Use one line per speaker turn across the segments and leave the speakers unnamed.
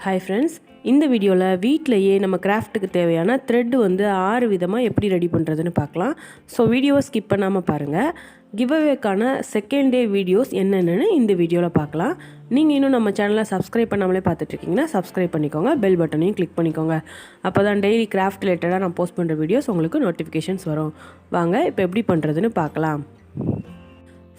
Hi friends, இந்த வீடியோவில் வீட்டிலையே நம்ம கிராஃப்ட்டுக்கு தேவையான த்ரெட்டு வந்து 6 விதமாக எப்படி ரெடி பண்ணுறதுன்னு பார்க்கலாம். ஸோ வீடியோவை ஸ்கிப் பண்ணாமல் பாருங்கள். கிவ்அவேக்கான செகண்ட் டே வீடியோஸ் என்னென்னு இந்த வீடியோவில் பார்க்கலாம். நீங்கள் இன்னும் நம்ம சேனலை சப்ஸ்கிரைப் பண்ணாமலே பார்த்துட்ருக்கீங்கன்னா சப்ஸ்கிரைப் பண்ணிக்கோங்க, பெல் பட்டனையும் கிளிக் பண்ணிக்கோங்க. அப்போ தான் டெய்லி கிராஃப்ட் ரிலேட்டடாக நான் போஸ்ட் பண்ணுற வீடியோஸ் உங்களுக்கு நோட்டிஃபிகேஷன்ஸ் வரும். வாங்க இப்போ எப்படி பண்ணுறதுன்னு பார்க்கலாம்.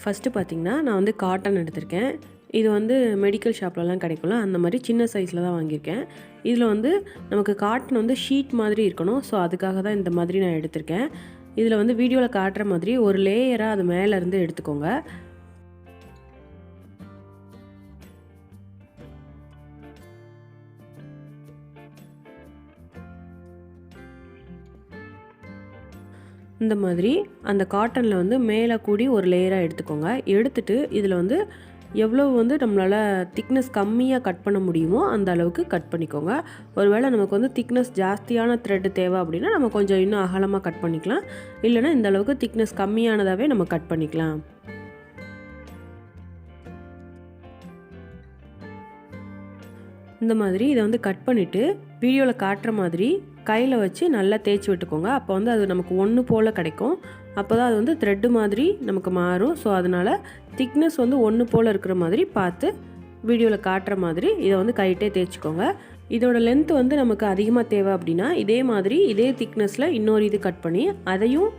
ஃபஸ்ட்டு பார்த்திங்கன்னா நான் வந்து காட்டன் எடுத்திருக்கேன். இது வந்து மெடிக்கல் ஷாப்லலாம் கிடைக்கும்ல, அந்த மாதிரி சின்ன சைஸில் தான் வாங்கியிருக்கேன். இதில் வந்து நமக்கு காட்டன் வந்து ஷீட் மாதிரி இருக்கணும். ஸோ அதுக்காக தான் இந்த மாதிரி நான் எடுத்திருக்கேன். இதில் வந்து வீடியோவில் காட்டுற மாதிரி ஒரு லேயராக அது மேலேருந்து எடுத்துக்கோங்க. இந்த மாதிரி அந்த காட்டனில் வந்து மேலே கூடி ஒரு லேயராக எடுத்துக்கோங்க. எடுத்துகிட்டு இதில் வந்து எவ்வளோ வந்து நம்மளால் திக்னஸ் கம்மியாக கட் பண்ண முடியுமோ அந்த அளவுக்கு கட் பண்ணிக்கோங்க. ஒருவேளை நமக்கு வந்து திக்னஸ் ஜாஸ்தியான த்ரெட்டு தேவை அப்படின்னா நம்ம கொஞ்சம் இன்னும் அகலமாக கட் பண்ணிக்கலாம். இல்லைனா இந்த அளவுக்கு திக்னஸ் கம்மியானதாகவே நம்ம கட் பண்ணிக்கலாம். இந்த மாதிரி இதை வந்து கட் பண்ணிவிட்டு வீடியோவில் காட்டுற மாதிரி கையில் வச்சு நல்லா தேய்ச்சி விட்டுக்கோங்க. அப்போ வந்து அது நமக்கு ஒன்று போல் கிடைக்கும். அப்போ தான் அது வந்து த்ரெட்டு மாதிரி நமக்கு மாறும். ஸோ அதனால் திக்னஸ் வந்து ஒன்று போல் இருக்கிற மாதிரி பார்த்து வீடியோவில் காட்டுற மாதிரி இதை வந்து கையிட்டே தேய்ச்சிக்கோங்க. இதோட லென்த் வந்து நமக்கு அதிகமாக தேவை அப்படின்னா இதே மாதிரி இதே திக்னஸில் இன்னொரு இது கட் பண்ணி அதையும்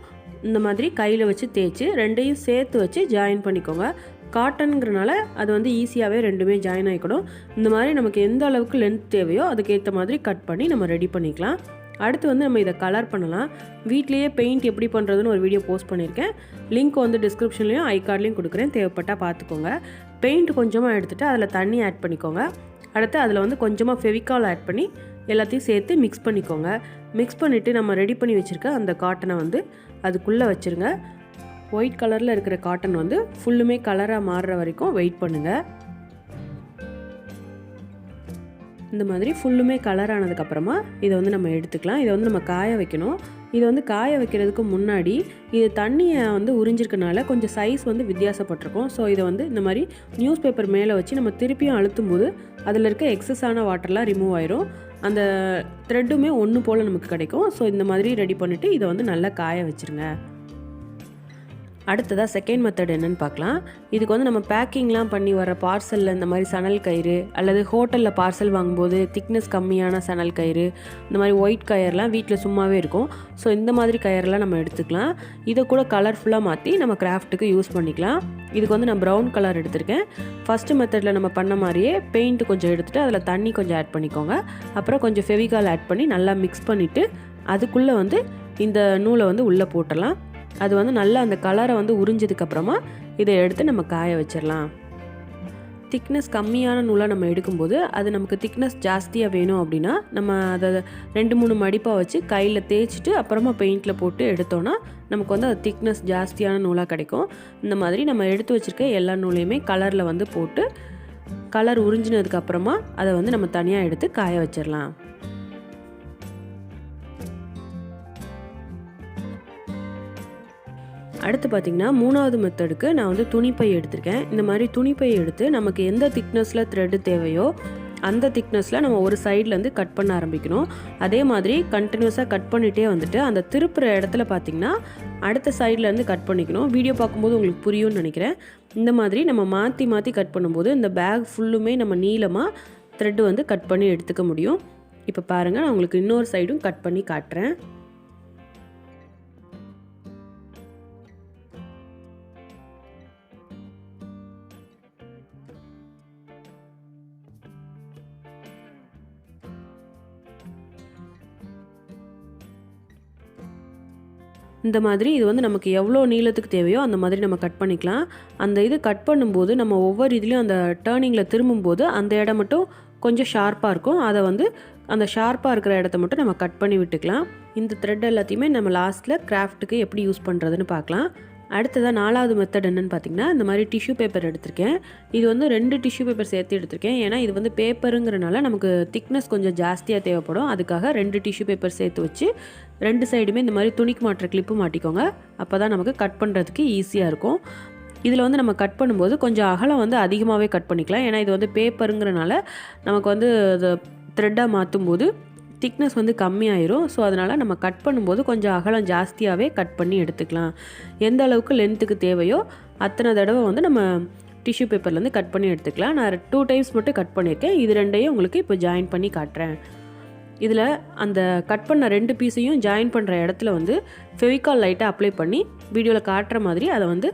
இந்த மாதிரி கையில் வச்சு தேய்ச்சி ரெண்டையும் சேர்த்து வச்சு ஜாயின் பண்ணிக்கோங்க. காட்டனுங்கிறனால அது வந்து ஈஸியாகவே ரெண்டுமே ஜாயின் ஆகிக்கணும். இந்த மாதிரி நமக்கு எந்த அளவுக்கு லென்த் தேவையோ அதுக்கேற்ற மாதிரி கட் பண்ணி நம்ம ரெடி பண்ணிக்கலாம். அடுத்து வந்து நம்ம இதை கலர் பண்ணலாம். வீட்லேயே பெயிண்ட் எப்படி பண்ணுறதுன்னு ஒரு வீடியோ போஸ்ட் பண்ணியிருக்கேன். லிங்க் வந்து டிஸ்கிரிப்ஷன்லேயும் ஐகார்ட்லேயும் கொடுக்குறேன், தேவைப்பட்டால் பார்த்துக்கோங்க. பெயிண்ட் கொஞ்சமாக எடுத்துகிட்டு அதில் தண்ணி ஆட் பண்ணிக்கோங்க. அடுத்து அதில் வந்து கொஞ்சமாக ஃபெவிகால் ஆட் பண்ணி எல்லாத்தையும் சேர்த்து மிக்ஸ் பண்ணிக்கோங்க. மிக்ஸ் பண்ணிவிட்டு நம்ம ரெடி பண்ணி வச்சுருக்க அந்த காட்டனை வந்து அதுக்குள்ளே வச்சுருங்க. ஒயிட் கலரில் இருக்கிற காட்டன் வந்து ஃபுல்லுமே கலராக மாறுற வரைக்கும் வெயிட் பண்ணுங்கள். இந்த மாதிரி ஃபுல்லுமே கலர் ஆனதுக்கப்புறமா இதை வந்து நம்ம எடுத்துக்கலாம். இதை வந்து நம்ம காய வைக்கணும். இதை வந்து காய வைக்கிறதுக்கு முன்னாடி இது தண்ணியை வந்து உறிஞ்சிருக்கனால கொஞ்சம் சைஸ் வந்து வித்தியாசப்பட்டிருக்கும். ஸோ இதை வந்து இந்த மாதிரி நியூஸ் பேப்பர் மேலே வச்சு நம்ம திருப்பியும் அழுத்தும் போது அதில் இருக்க எக்ஸஸான வாட்டர்லாம் ரிமூவ் ஆயிரும். அந்த த்ரெட்டுமே ஒன்று போல் நமக்கு கிடைக்கும். ஸோ இந்த மாதிரி ரெடி பண்ணிவிட்டு இதை வந்து நல்லா காய வச்சுருங்க. அடுத்ததாக செகண்ட் மெத்தட் என்னென்னு பார்க்கலாம். இதுக்கு வந்து நம்ம பேக்கிங்லாம் பண்ணி வர பார்சலில் இந்த மாதிரி சணல் கயிறு அல்லது ஹோட்டலில் பார்சல் வாங்கும்போது திக்னஸ் கம்மியான சணல் கயிறு, இந்த மாதிரி ஒயிட் கயர்லாம் வீட்டில் சும்மாவே இருக்கும். ஸோ இந்த மாதிரி கயர்லாம் நம்ம எடுத்துக்கலாம். இதை கூட கலர்ஃபுல்லாக மாற்றி நம்ம கிராஃப்ட்டுக்கு யூஸ் பண்ணிக்கலாம். இதுக்கு வந்து நான் ப்ரௌன் கலர் எடுத்திருக்கேன். ஃபஸ்ட்டு மெத்தடில் நம்ம பண்ண மாதிரியே பெயிண்ட் கொஞ்சம் எடுத்துகிட்டு அதில் தண்ணி கொஞ்சம் ஆட் பண்ணிக்கோங்க. அப்புறம் கொஞ்சம் ஃபெவிகால் ஆட் பண்ணி நல்லா மிக்ஸ் பண்ணிவிட்டு அதுக்குள்ளே வந்து இந்த நூலை வந்து உள்ளே போட்டுடலாம். அது வந்து நல்லா அந்த கலரை வந்து உறிஞ்சதுக்கப்புறமா இதை எடுத்து நம்ம காய வச்சிடலாம். திக்னஸ் கம்மியான நூலாக நம்ம எடுக்கும்போது அது நமக்கு திக்னஸ் ஜாஸ்தியாக வேணும் அப்படின்னா நம்ம அதை 2-3 மடிப்பாக வச்சு கையில் தேய்ச்சிட்டு அப்புறமா பெயிண்டில் போட்டு எடுத்தோன்னா நமக்கு வந்து அது திக்னஸ் ஜாஸ்தியான நூலாக கிடைக்கும். இந்த மாதிரி நம்ம எடுத்து வச்சுருக்க எல்லா நூலையுமே கலரில் வந்து போட்டு கலர் உறிஞ்சினதுக்கப்புறமா அதை வந்து நம்ம தனியாக எடுத்து காய வச்சிடலாம். அடுத்து பார்த்திங்கன்னா மூணாவது மெத்தடுக்கு நான் வந்து துணிப்பை எடுத்திருக்கேன். இந்த மாதிரி துணிப்பை எடுத்து நமக்கு எந்த திக்னஸில் த்ரெட்டு தேவையோ அந்த திக்னஸில் நம்ம ஒரு சைட்லேருந்து கட் பண்ண ஆரம்பிக்கணும். அதே மாதிரி கண்டினியூஸாக கட் பண்ணிகிட்டே வந்துட்டு அந்த திருப்புற இடத்துல பார்த்திங்கன்னா அடுத்த சைட்லேருந்து கட் பண்ணிக்கணும். வீடியோ பார்க்கும்போது உங்களுக்கு புரியும்னு நினைக்கிறேன். இந்த மாதிரி நம்ம மாற்றி மாற்றி கட் பண்ணும்போது இந்த பேக் ஃபுல்லுமே நம்ம நீளமாக த்ரெட்டு வந்து கட் பண்ணி எடுத்துக்க முடியும். இப்போ பாருங்கள், நான் உங்களுக்கு இன்னொரு சைடும் கட் பண்ணி காட்டுறேன். இந்த மாதிரி இது வந்து நமக்கு எவ்வளோ நீளத்துக்கு தேவையோ அந்த மாதிரி நம்ம கட் பண்ணிக்கலாம். அந்த இது கட் பண்ணும்போது நம்ம ஒவ்வொரு இதுலேயும் அந்த டேர்னிங்கில் திரும்பும்போது அந்த இடம் மட்டும் கொஞ்சம் ஷார்ப்பாக இருக்கும். அதை வந்து அந்த ஷார்ப்பாக இருக்கிற இடத்த மட்டும் நம்ம கட் பண்ணி விட்டுக்கலாம். இந்த த்ரெட் எல்லாத்தையுமே நம்ம லாஸ்ட்டில் கிராஃப்ட்டுக்கு எப்படி யூஸ் பண்ணுறதுன்னு பார்க்கலாம். அடுத்ததாக 4வது மெத்தட் என்னென்னு பார்த்திங்கன்னா, இந்த மாதிரி டிஷ்யூ பேப்பர் எடுத்திருக்கேன். இது வந்து 2 டிஷ்யூ பேப்பர் சேர்த்து எடுத்திருக்கேன். ஏன்னா இது வந்து பேப்பருங்கிறனால நமக்கு திக்னஸ் கொஞ்சம் ஜாஸ்தியாக தேவைப்படும். அதுக்காக 2 டிஷ்யூ பேப்பர் சேர்த்து வச்சு 2 சைடுமே இந்த மாதிரி துணிக்கு மாட்டுற கிளிப்பு மாட்டிக்கோங்க. அப்போ தான் நமக்கு கட் பண்ணுறதுக்கு ஈஸியாக இருக்கும். இதில் வந்து நம்ம கட் பண்ணும்போது கொஞ்சம் அகலம் வந்து அதிகமாகவே கட் பண்ணிக்கலாம். ஏன்னா இது வந்து பேப்பருங்கிறனால நமக்கு வந்து அது த்ரெட்டாக மாற்றும்போது திக்னஸ் வந்து கம்மியாயிரும். ஸோ அதனால் நம்ம கட் பண்ணும்போது கொஞ்சம் அகலம் ஜாஸ்தியாகவே கட் பண்ணி எடுத்துக்கலாம். எந்த அளவுக்கு லென்த்துக்கு தேவையோ அத்தனை தடவை வந்து நம்ம டிஷ்யூ பேப்பர்லேருந்து கட் பண்ணி எடுத்துக்கலாம். நான் 2 டைம்ஸ் மட்டும் கட் பண்ணியிருக்கேன். இது ரெண்டையும் உங்களுக்கு இப்போ ஜாயின் பண்ணி காட்டுறேன். இதில் அந்த கட் பண்ண 2 பீஸையும் ஜாயின் பண்ணுற இடத்துல வந்து ஃபெவிகால் லைட்டாக அப்ளை பண்ணி வீடியோவில் காட்டுற மாதிரி அதை வந்து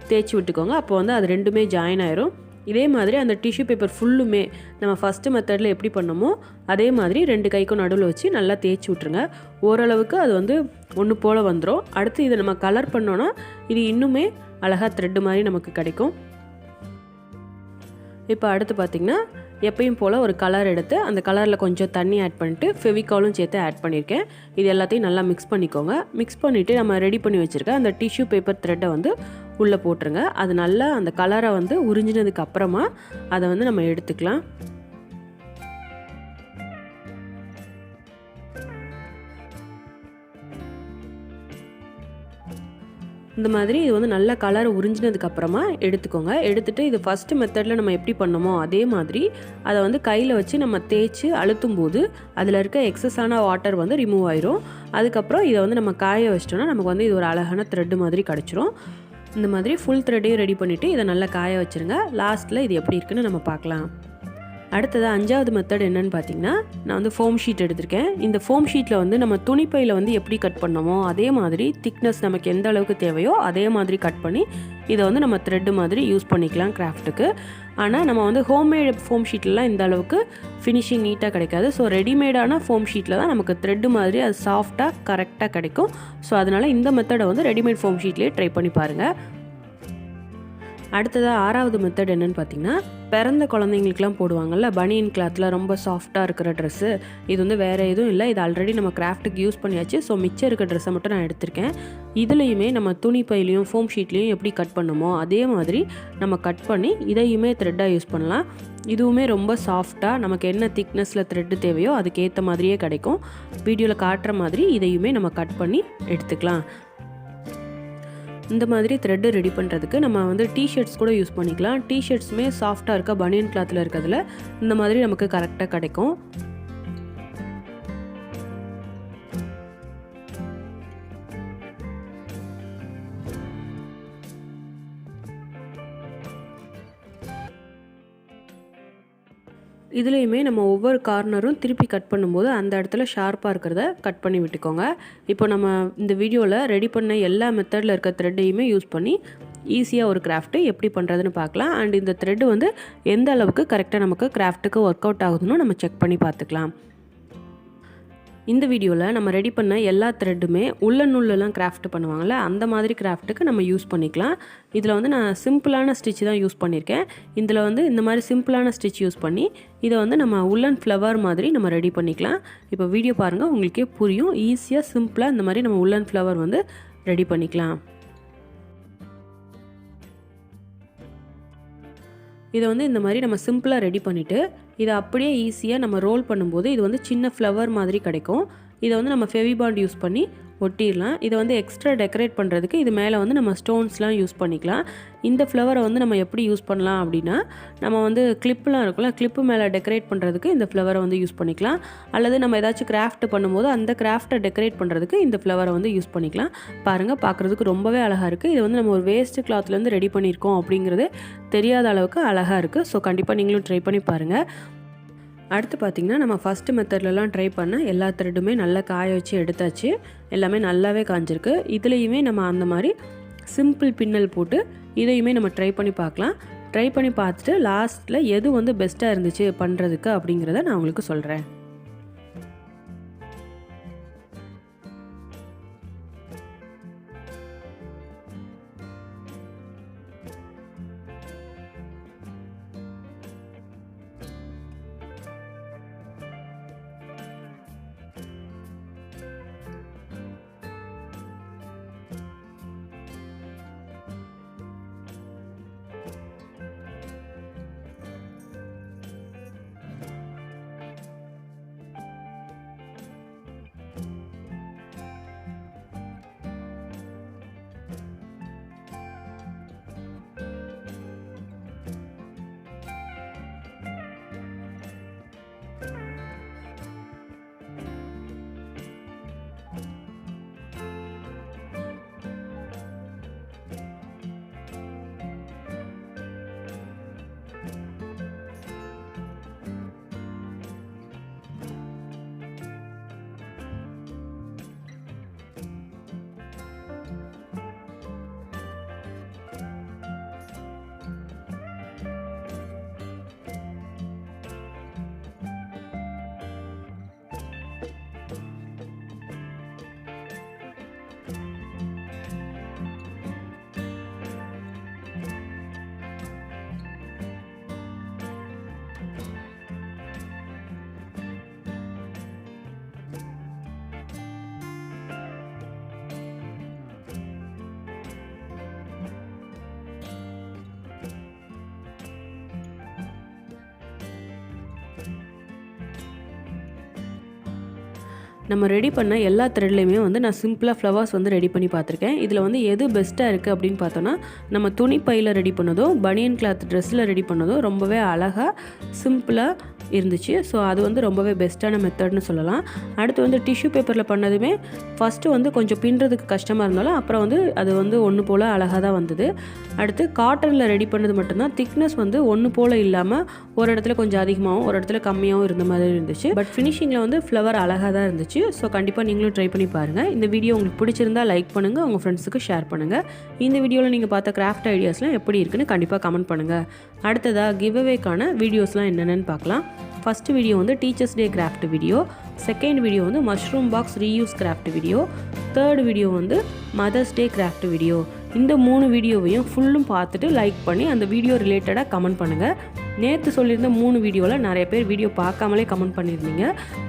தேய்ச்சி விட்டுக்கோங்க. அப்போ வந்து அது ரெண்டுமே ஜாயின் ஆயிரும். இதே மாதிரி அந்த டிஷ்யூ பேப்பர் ஃபுல்லுமே நம்ம ஃபஸ்ட்டு மெத்தடில் எப்படி பண்ணோமோ அதே மாதிரி 2 கைக்கும் நடுவில் வச்சு நல்லா தேய்ச்சி விட்ருங்க. ஓரளவுக்கு அது வந்து ஒன்று போல் வந்துடும். அடுத்து இதை நம்ம கலர் பண்ணோன்னா இது இன்னுமே அழகாக த்ரெட்டு மாதிரி நமக்கு கிடைக்கும். இப்போ அடுத்து பார்த்திங்கன்னா எப்பயும் போல் ஒரு கலர் எடுத்து அந்த கலரில் கொஞ்சம் தண்ணி ஆட் பண்ணிட்டு ஃபெவிகாலும் சேர்த்து ஆட் பண்ணியிருக்கேன். இது எல்லாத்தையும் நல்லா மிக்ஸ் பண்ணிக்கோங்க. மிக்ஸ் பண்ணிவிட்டு நம்ம ரெடி பண்ணி வச்சுருக்க அந்த டிஷ்யூ பேப்பர் த்ரெட்டை வந்து உள்ளே போட்டுருங்க. அது நல்லா அந்த கலரை வந்து உறிஞ்சினதுக்கு அப்புறமா அதை வந்து நம்ம எடுத்துக்கலாம். இந்த மாதிரி இது வந்து நல்ல கலர் உறிஞ்சினதுக்கப்புறமா எடுத்துக்கோங்க. எடுத்துகிட்டு இது ஃபஸ்ட்டு மெத்தடில் நம்ம எப்படி பண்ணோமோ அதே மாதிரி அதை வந்து கையில் வச்சு நம்ம தேய்ச்சி அழுத்தும் போது அதில் இருக்க எக்ஸஸான வாட்டர் வந்து ரிமூவ் ஆயிரும். அதுக்கப்புறம் இதை வந்து நம்ம காய வச்சிட்டோன்னா நமக்கு வந்து இது ஒரு அழகான த்ரெட்டு மாதிரி கிடச்சிரும். இந்த மாதிரி ஃபுல் த்ரெட்டையும் ரெடி பண்ணிவிட்டு இதை நல்லா காய வச்சுருங்க. லாஸ்ட்டில் இது எப்படி இருக்குன்னு நம்ம பார்க்கலாம். அடுத்தது 5வது மெத்தட் என்னன்னு பார்த்தீங்கன்னா நான் வந்து ஃபோம் ஷீட் எடுத்திருக்கேன். இந்த ஃபோம் ஷீட்டில் வந்து நம்ம துணிப்பையில் வந்து எப்படி கட் பண்ணோமோ அதே மாதிரி திக்னஸ் நமக்கு எந்த அளவுக்கு தேவையோ அதே மாதிரி கட் பண்ணி இதை வந்து நம்ம த்ரெட்டு மாதிரி யூஸ் பண்ணிக்கலாம் கிராஃப்ட்டுக்கு. ஆனால் நம்ம வந்து ஹோம்மேட் ஃபோம் ஷீட்லலாம் இந்த அளவுக்கு ஃபினிஷிங் நீட்டாக கிடைக்காது. ஸோ ரெடிமேடான ஃபோம் ஷீட்டில் தான் நமக்கு த்ரெட்டு மாதிரி அது சாஃப்டாக கரெக்டாக கிடைக்கும். ஸோ அதனால் இந்த மெத்தடை வந்து ரெடிமேட் ஃபோம் ஷீட்லேயே ட்ரை பண்ணி பாருங்கள். அடுத்ததாக 6வது மெத்தட் என்னென்னு பார்த்தீங்கன்னா பிறந்த குழந்தைங்களுக்குலாம் போடுவாங்கள்ல பனியன் கிளாத்தில் ரொம்ப சாஃப்டாக இருக்கிற ட்ரெஸ்ஸு. இது வந்து வேறு எதுவும் இல்லை, இது ஆல்ரெடி நம்ம கிராஃப்ட்டுக்கு யூஸ் பண்ணியாச்சு. ஸோ மிச்சம் இருக்க ட்ரெஸ்ஸை மட்டும் நான் எடுத்திருக்கேன். இதுலேயுமே நம்ம துணி பையிலையும் ஃபோம் ஷீட்லேயும் எப்படி கட் பண்ணுமோ அதே மாதிரி நம்ம கட் பண்ணி இதையுமே த்ரெட்டாக யூஸ் பண்ணலாம். இதுவுமே ரொம்ப சாஃப்டாக நமக்கு என்ன திக்னஸில் த்ரெட்டு தேவையோ அதுக்கேற்ற மாதிரியே கிடைக்கும். வீடியோவில் காட்டுற மாதிரி இதையுமே நம்ம கட் பண்ணி எடுத்துக்கலாம். இந்த மாதிரி த்ரெட்டு ரெடி பண்ணுறதுக்கு நம்ம வந்து டிஷர்ட்ஸ் கூட யூஸ் பண்ணிக்கலாம். டிஷர்ட்ஸுமே சாஃப்டாக இருக்க பனியன் கிளாத்தில் இருக்கிறதுல இந்த மாதிரி நமக்கு கரெக்டாக கிடைக்கும். இதுலேயுமே நம்ம ஒவ்வொரு கார்னரும் திருப்பி கட் பண்ணும்போது அந்த இடத்துல ஷார்ப்பாக இருக்கிறத கட் பண்ணி விட்டுக்கோங்க. இப்போ நம்ம இந்த வீடியோவில் ரெடி பண்ண எல்லா மெத்தடில் இருக்க த்ரெட்டையுமே யூஸ் பண்ணி ஈஸியாக ஒரு கிராஃப்ட்டு எப்படி பண்ணுறதுன்னு பார்க்கலாம். அண்ட் இந்த த்ரெட்டு வந்து எந்த அளவுக்கு கரெக்டாக நமக்கு கிராஃப்ட்டுக்கு ஒர்க் அவுட் ஆகுதுன்னு நம்ம செக் பண்ணி பார்த்துக்கலாம். இந்த வீடியோவில் நம்ம ரெடி பண்ண எல்லா த்ரெட்டுமே உள்ளெல்லாம் கிராஃப்ட் பண்ணுவாங்கள்ல அந்த மாதிரி கிராஃப்ட்டுக்கு நம்ம யூஸ் பண்ணிக்கலாம். இதில் வந்து நான் சிம்பிளான ஸ்டிச் தான் யூஸ் பண்ணியிருக்கேன். இதில் வந்து இந்த மாதிரி சிம்பிளான ஸ்டிச் யூஸ் பண்ணி இதை வந்து நம்ம உள்ளன் ஃப்ளவர் மாதிரி நம்ம ரெடி பண்ணிக்கலாம். இப்போ வீடியோ பாருங்கள், உங்களுக்கே புரியும். ஈஸியாக சிம்பிளாக இந்த மாதிரி நம்ம உள்ளன் ஃப்ளவர் வந்து ரெடி பண்ணிக்கலாம். இதை வந்து இந்த மாதிரி நம்ம சிம்பிளாக ரெடி பண்ணிவிட்டு இதை அப்படியே ஈஸியாக நம்ம ரோல் பண்ணும்போது இது வந்து சின்ன ஃப்ளவர் மாதிரி கிடைக்கும். இதை வந்து நம்ம ஃபெவிபாண்ட் யூஸ் பண்ணி ஒட்டிடலாம். இதை வந்து எக்ஸ்ட்ரா டெக்கரேட் பண்ணுறதுக்கு இது மேலே வந்து நம்ம ஸ்டோன்ஸ்லாம் யூஸ் பண்ணிக்கலாம். இந்த ஃப்ளவரை வந்து நம்ம எப்படி யூஸ் பண்ணலாம் அப்படின்னா நம்ம வந்து கிளிப்லாம் இருக்கும்ல, கிளிப்பு மேலே டெக்கரேட் பண்ணுறதுக்கு இந்த ஃப்ளவரை வந்து யூஸ் பண்ணிக்கலாம். அல்லது நம்ம ஏதாச்சும் கிராஃப்ட் பண்ணும்போது அந்த கிராஃப்ட்டை டெக்கரேட் பண்ணுறதுக்கு இந்த ஃப்ளவரை வந்து யூஸ் பண்ணிக்கலாம். பாருங்கள், பார்க்குறதுக்கு ரொம்பவே அழகாக இருக்குது. இது வந்து நம்ம ஒரு வேஸ்ட் கிளாத்லேருந்து ரெடி பண்ணியிருக்கோம் அப்படிங்கிறது தெரியாத அளவுக்கு அழகாக இருக்குது. ஸோ கண்டிப்பாக நீங்களும் ட்ரை பண்ணி பாருங்கள். அடுத்து பார்த்திங்கன்னா நம்ம ஃபஸ்ட்டு மெத்தட்லலாம் ட்ரை பண்ண எல்லா த்ரெட்டுமே நல்லா காய வச்சு எடுத்தாச்சு. எல்லாமே நல்லாவே காஞ்சிருக்கு. இதுலேயுமே நம்ம அந்த மாதிரி சிம்பிள் பின்னல் போட்டு இதையுமே நம்ம ட்ரை பண்ணி பார்க்கலாம். ட்ரை பண்ணி பார்த்துட்டு லாஸ்ட்டில் எது வந்து பெஸ்ட்டாக இருந்துச்சு பண்ணுறதுக்கு அப்படிங்கிறத நான் உங்களுக்கு சொல்கிறேன். நம்ம ரெடி பண்ண எல்லா த்ரெட்லேயுமே வந்து நான் சிம்பிளாக ஃப்ளவர்ஸ் வந்து ரெடி பண்ணி பார்த்துருக்கேன். இதில் வந்து எது பெஸ்ட்டாக இருக்குது அப்படின்னு பார்த்தோன்னா, நம்ம துணி பையில் ரெடி பண்ணதோ பனியன் கிளாத் ட்ரெஸ்ஸில் ரெடி பண்ணதோ ரொம்பவே அழகாக சிம்பிளாக இருந்துச்சு. ஸோ அது வந்து ரொம்பவே பெஸ்ட்டான மெத்தட்னு சொல்லலாம். அடுத்து வந்து டிஷ்யூ பேப்பரில் பண்ணதுமே ஃபஸ்ட்டு வந்து கொஞ்சம் பின்னுறதுக்கு கஷ்டமாக இருந்தாலும் அப்புறம் வந்து அது வந்து ஒன்று போல் அழகாக தான் வந்தது. அடுத்து காட்டனில் ரெடி பண்ணது மட்டும்தான் திக்னஸ் வந்து ஒன்று போல் இல்லாமல் ஒரு இடத்துல கொஞ்சம் அதிகமாகவும் ஒரு இடத்துல கம்மியாகவும் இருந்த மாதிரி இருந்துச்சு. பட் ஃபினிஷிங்கில் வந்து ஃப்ளவர் அழகாக தான் இருந்துச்சு. ஸோ கண்டிப்பாக நீங்களும் ட்ரை பண்ணி பாருங்கள். இந்த வீடியோ உங்களுக்கு பிடிச்சிருந்தா லைக் பண்ணுங்கள், உங்கள் ஃப்ரெண்ட்ஸுக்கு ஷேர் பண்ணுங்கள். இந்த வீடியோவில் நீங்கள் பார்த்த கிராஃப்ட் ஐடியாஸ்லாம் எப்படி இருக்குன்னு கண்டிப்பாக கமெண்ட் பண்ணுங்கள். அடுத்ததாக கிவ் அவேக்கான வீடியோஸ்லாம் என்னென்னு பார்க்கலாம். ஃபஸ்ட்டு வீடியோ வந்து teachers day craft video, second video வந்து mushroom box reuse craft video, third video வந்து மதர்ஸ் டே கிராஃப்ட் வீடியோ. இந்த 3 வீடியோவையும் ஃபுல்லும் பார்த்துட்டு லைக் பண்ணி அந்த வீடியோ ரிலேட்டடாக கமெண்ட் பண்ணுங்கள். நேற்று சொல்லியிருந்த 3 வீடியோவில் நிறைய பேர் வீடியோ பார்க்காமலே கமெண்ட் பண்ணியிருந்தீங்க.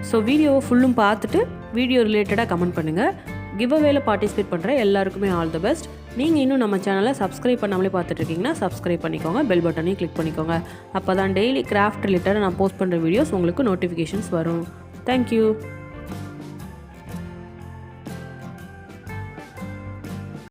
ஸோ வீடியோவை ஃபுல்லும் பார்த்துட்டு வீடியோ ரிலேட்டடாக கமெண்ட் பண்ணுங்கள். கிவ் அவேல பார்ட்டிசிபேட் பண்ணுற எல்லாருக்குமே ஆல் தி பெஸ்ட். நீங்கள் இன்னும் நம்ம சேனலை சப்ஸ்கிரைப் பண்ணாமலே பார்த்துட்ருக்கீங்கன்னா சப்ஸ்கிரைப் பண்ணிக்கோங்க, பெல் பட்டனையும் கிளிக் பண்ணிக்கோங்க. அப்போ தான் டெய்லி கிராஃப்ட் ரிலேட்டடாக நான் போஸ்ட் பண்ணுற வீடியோஸ் உங்களுக்கு நோட்டிஃபிகேஷன்ஸ் வரும். தேங்க்யூ.